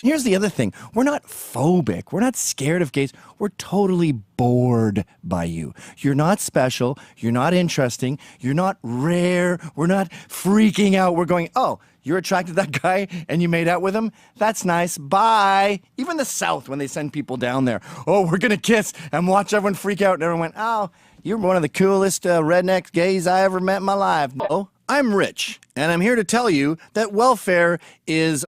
Here's the other thing. We're not phobic. We're not scared of gays. We're totally bored by you. You're not special. You're not interesting. You're not rare. We're not freaking out. We're going, oh, you're attracted to that guy and you made out with him? That's nice. Bye. Even the South, when they send people down there, oh, we're going to kiss and watch everyone freak out. And everyone went, oh, you're one of the coolest redneck gays I ever met in my life. No, I'm Rich, and I'm here to tell you that welfare is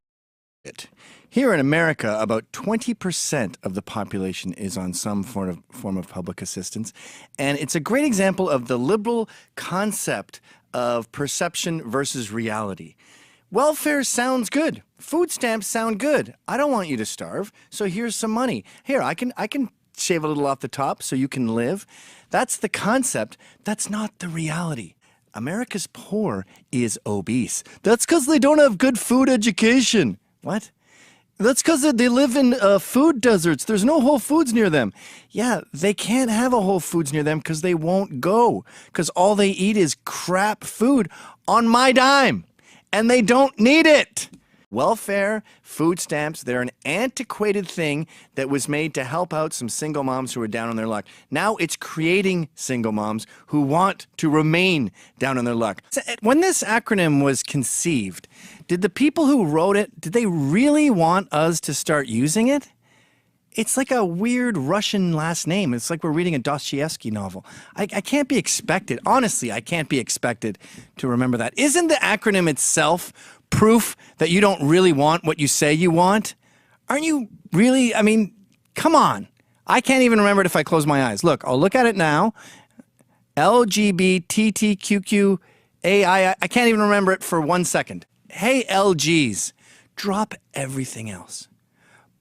it. Here in America, about 20% of the population is on some form of public assistance, and it's a great example of the liberal concept of perception versus reality. Welfare sounds good. Food stamps sound good. I don't want you to starve, so here's some money. Here, I can shave a little off the top so you can live. That's the concept. That's not the reality. America's poor is obese. That's because they don't have good food education. What? That's because they live in food deserts. There's no Whole Foods near them. Yeah, they can't have a Whole Foods near them because they won't go. Because all they eat is crap food on my dime. And they don't need it. Welfare, food stamps, they're an antiquated thing that was made to help out some single moms who are down on their luck. Now it's creating single moms who want to remain down on their luck. When this acronym was conceived, did the people who wrote it, did they really want us to start using it? It's like a weird Russian last name. It's like we're reading a Dostoevsky novel. I can't be expected, honestly, I can't be expected to remember that. Isn't the acronym itself proof that you don't really want what you say you want? Aren't you really? I mean, come on. I can't even remember it if I close my eyes. Look, I'll look at it now. LGBTQQAI. I can't even remember it for 1 second. Hey, LGs, drop everything else.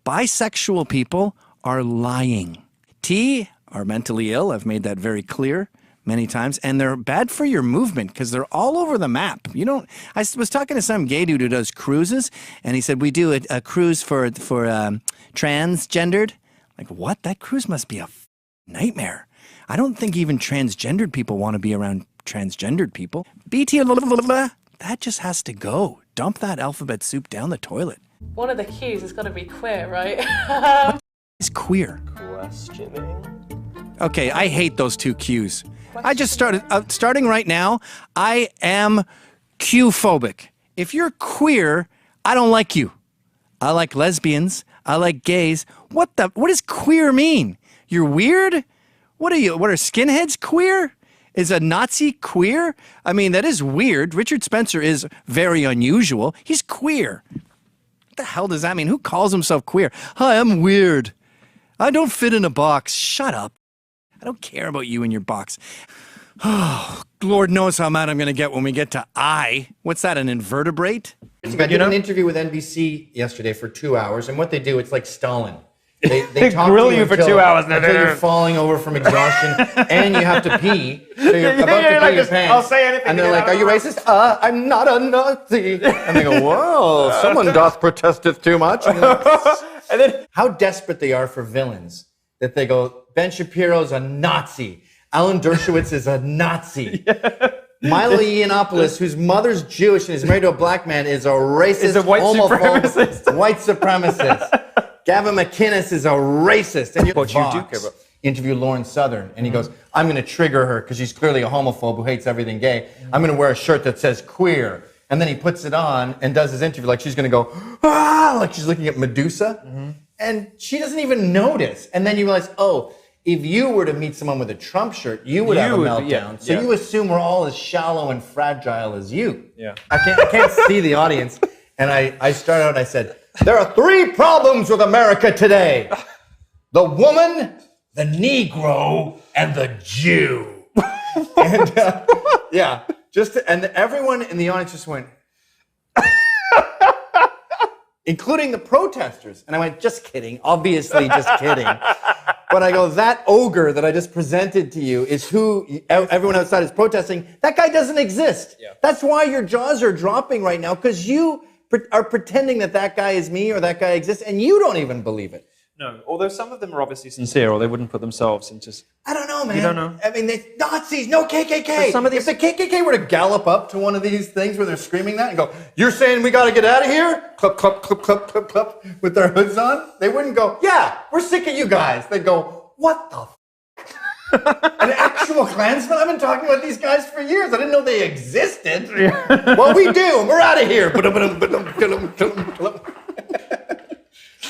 Bisexual people are lying. T are mentally ill. I've made that very clear many times. And they're bad for your movement because they're all over the map. You don't. I was talking to some gay dude who does cruises, and he said, we do a cruise for transgendered. Like, what? That cruise must be a nightmare. I don't think even transgendered people want to be around transgendered people. BT, that just has to go. Dump that alphabet soup down the toilet. One of the cues has got to be queer, right? It's queer. Questioning. Okay, I hate those two Qs. I just started, starting right now, I am Q-phobic. If you're queer, I don't like you. I like lesbians. I like gays. What does queer mean? You're weird? What are skinheads queer? Is a Nazi queer? I mean, that is weird. Richard Spencer is very unusual. He's queer. What the hell does that mean? Who calls himself queer? Hi, I'm weird. I don't fit in a box. Shut up. I don't care about you and your box. Oh, Lord knows how mad I'm going to get when we get to I. What's that, an invertebrate? I did an interview with NBC yesterday for 2 hours, and what they do, it's like Stalin. They talk grill to you for 2 hours. Until you're falling over from exhaustion, and you have to pee, so you're about to pee your pants. I'll say anything. And they're like, are you racist? I'm not a Nazi. And they go, whoa, someone doth protesteth too much. And then how desperate they are for villains, that they go, Ben Shapiro's a Nazi. Alan Dershowitz is a Nazi. Yeah. Milo Yiannopoulos, whose mother's Jewish and is married to a black man, is a racist, is a white supremacist. White supremacist. Gavin McInnes is a racist. And But Vox you do care about. interview Lauren Southern, and he goes, I'm going to trigger her because she's clearly a homophobe who hates everything gay. I'm going to wear a shirt that says queer. And then he puts it on and does his interview like she's going to go, ah, like she's looking at Medusa. And she doesn't even notice. And then you realize, oh, if you were to meet someone with a Trump shirt, you would have a meltdown. So you assume we're all as shallow and fragile as you. Yeah. I can't see the audience. And I started out and I said, there are 3 problems with America today. The woman, the Negro, and the Jew. And and everyone in the audience just went, including the protesters. And I went, just kidding, obviously just kidding. But I go, that ogre that I just presented to you is who everyone outside is protesting. That guy doesn't exist. Yeah. That's why your jaws are dropping right now, because you are pretending that that guy is me or that guy exists, and you don't even believe it. No. Although some of them are obviously sincere, or they wouldn't put themselves into. I don't know, man. You don't know? I mean, Nazis, no KKK. But some of these- If the KKK were to gallop up to one of these things where they're screaming that and go, "You're saying we got to get out of here?" Clup, clup, clup, clup, clup, clup, with their hoods on, they wouldn't go, "Yeah, we're sick of you guys." They'd go, "What the An actual Klansman? I've been talking about these guys for years. I didn't know they existed. Well, we do. We're out of here.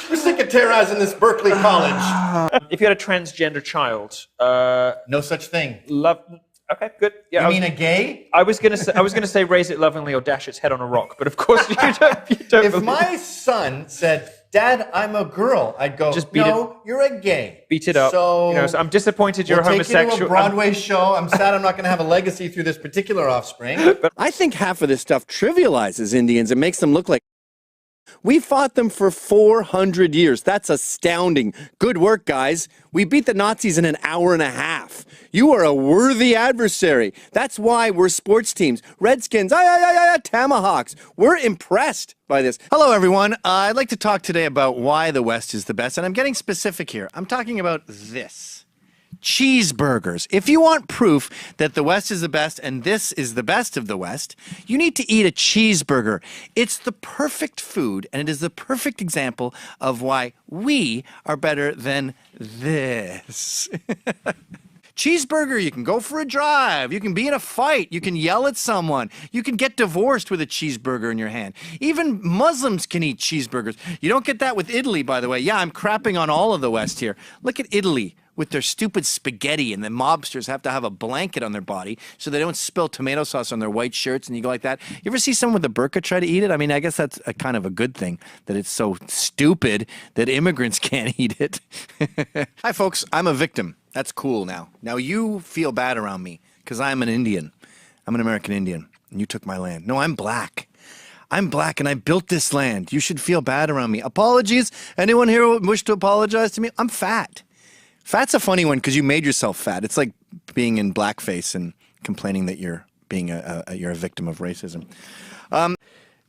We're sick of terrorizing this Berkeley college. If you had a transgender child, No such thing. love. Okay, good. Yeah, You mean a gay? I was gonna say raise it lovingly or dash its head on a rock, but of course you don't. You don't If believe my son said, "Dad, I'm a girl," I'd go, Just beat "No, you're a gay." beat it up. So, so I'm disappointed you're we'll homosexual. take you to a Broadway show. I'm sad I'm not going to have a legacy through this particular offspring. I think half of this stuff trivializes Indians and makes them look like. We fought them for 400 years. That's astounding. Good work, guys. We beat the Nazis in an hour and a half. You are a worthy adversary. That's why we're sports teams. Redskins, Tomahawks. We're impressed by this. Hello, everyone. I'd like to talk today about why the West is the best, and I'm getting specific here. I'm talking about this. Cheeseburgers. If you want proof that the West is the best and this is the best of the West, you need to eat a cheeseburger. It's the perfect food, and it is the perfect example of why we are better than this. Cheeseburger, you can go for a drive, you can be in a fight, you can yell at someone, you can get divorced with a cheeseburger in your hand. Even Muslims can eat cheeseburgers. You don't get that with Italy, by the way. Yeah, I'm crapping on all of the West here. Look at Italy with their stupid spaghetti, and the mobsters have to have a blanket on their body so they don't spill tomato sauce on their white shirts, and you go like that. You ever see someone with a burqa try to eat it? I mean, I guess that's a kind of a good thing, that it's so stupid that immigrants can't eat it. Hi, folks. I'm a victim. That's cool now. Now you feel bad around me because I'm an Indian. I'm an American Indian, and you took my land. No, I'm black. I'm black, and I built this land. You should feel bad around me. Apologies. Anyone here wish to apologize to me? I'm fat. Fat's a funny one because you made yourself fat. It's like being in blackface and complaining that you're being you're a victim of racism.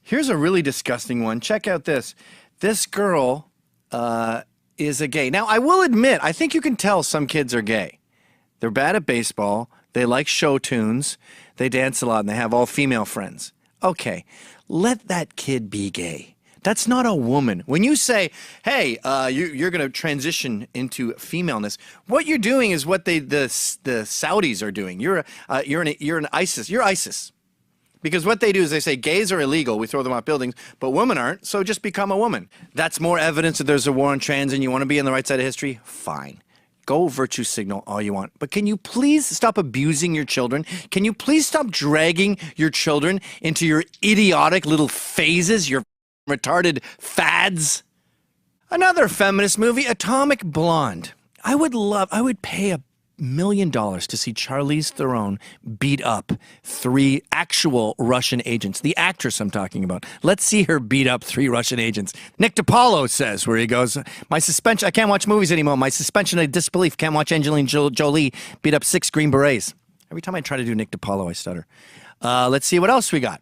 Here's a really disgusting one. Check out this. This girl is a gay. Now, I will admit, I think you can tell some kids are gay. They're bad at baseball. They like show tunes. They dance a lot, and they have all female friends. Okay, let that kid be gay. That's not a woman. When you say, hey, you're going to transition into femaleness, what you're doing is what the Saudis are doing. You're an ISIS. You're ISIS. Because what they do is they say gays are illegal. We throw them off buildings, but women aren't, so just become a woman. That's more evidence that there's a war on trans and you want to be on the right side of history? Fine. Go virtue signal all you want. But can you please stop abusing your children? Can you please stop dragging your children into your idiotic little phases, your retarded fads? Another feminist movie, Atomic Blonde. I would pay $1 million to see Charlize Theron beat up 3 actual Russian agents. The actress I'm talking about. Let's see her beat up 3 Russian agents. Nick DiPaolo says, where he goes, my suspension, I can't watch movies anymore. My suspension of disbelief, can't watch Angelina Jolie beat up 6 Green Berets. Every time I try to do Nick DiPaolo, I stutter. Let's see what else we got.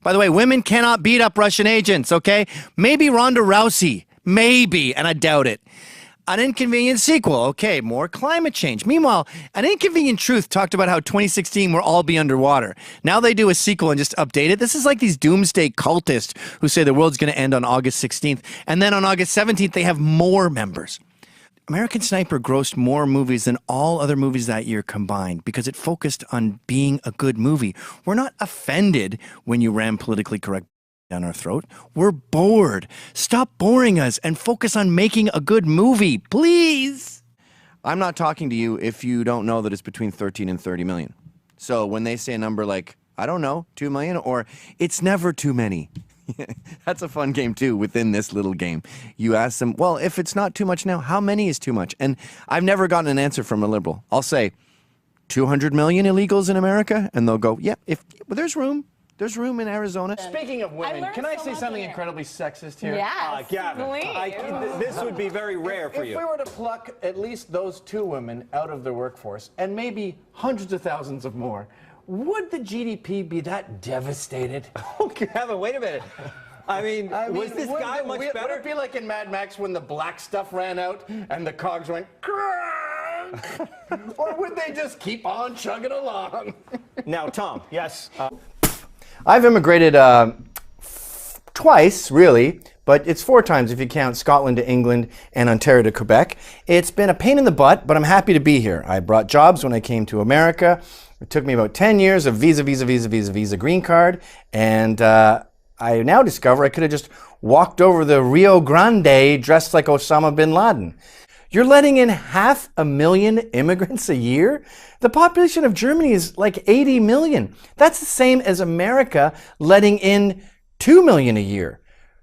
By the way, women cannot beat up Russian agents, okay? Maybe Ronda Rousey. Maybe, and I doubt it. An Inconvenient Sequel. Okay, more climate change. Meanwhile, An Inconvenient Truth talked about how 2016 we'll all be underwater. Now they do a sequel and just update it. This is like these doomsday cultists who say the world's going to end on August 16th. And then on August 17th, they have more members. American Sniper grossed more movies than all other movies that year combined because it focused on being a good movie. We're not offended when you ram politically correct down our throat. We're bored. Stop boring us and focus on making a good movie, please. I'm not talking to you if you don't know that it's between 13 and 30 million. So when they say a number like, I don't know, 2 million, or it's never too many. That's a fun game, too, within this little game. You ask them, well, if it's not too much now, how many is too much? And I've never gotten an answer from a liberal. I'll say, 200 million illegals in America? And they'll go, yeah, well, there's room. There's room in Arizona. Speaking of women, can I say something incredibly sexist here? Yes, Gavin, please. this would be very rare for you. If we were to pluck at least those 2 women out of the workforce, and maybe hundreds of thousands of more, would the GDP be that devastated? Oh, Gavin, wait a minute. I mean, was this guy much Would better? it be like in Mad Max when the black stuff ran out and the cogs went, or would they just keep on chugging along? Now, Tom. Yes. I've immigrated twice, really, but it's 4 times if you count Scotland to England and Ontario to Quebec. It's been a pain in the butt, but I'm happy to be here. I brought jobs when I came to America. It took me about 10 years of visa green card, and I now discover I could have just walked over the Rio Grande dressed like Osama bin Laden. You're letting in 500,000 immigrants a year? The population of Germany is like 80 million. That's the same as America letting in 2 million a year.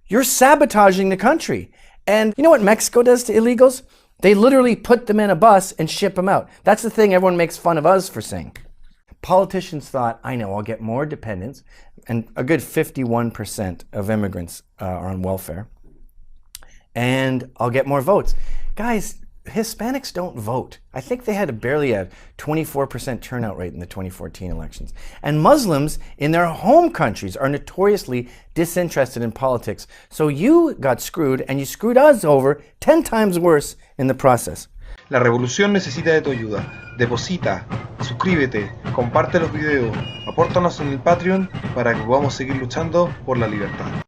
You're sabotaging the country. And you know what Mexico does to illegals? They literally put them in a bus and ship them out. That's the thing everyone makes fun of us for saying. Politicians thought, I know, I'll get more dependents, and a good 51% of immigrants are on welfare, and I'll get more votes. Guys, Hispanics don't vote. I think they had barely a 24% turnout rate in the 2014 elections. And Muslims in their home countries are notoriously disinterested in politics. So you got screwed, and you screwed us over 10 times worse in the process. La revolución necesita de tu ayuda. Deposita, suscríbete, comparte los videos, apórtanos en el Patreon para que podamos seguir luchando por la libertad.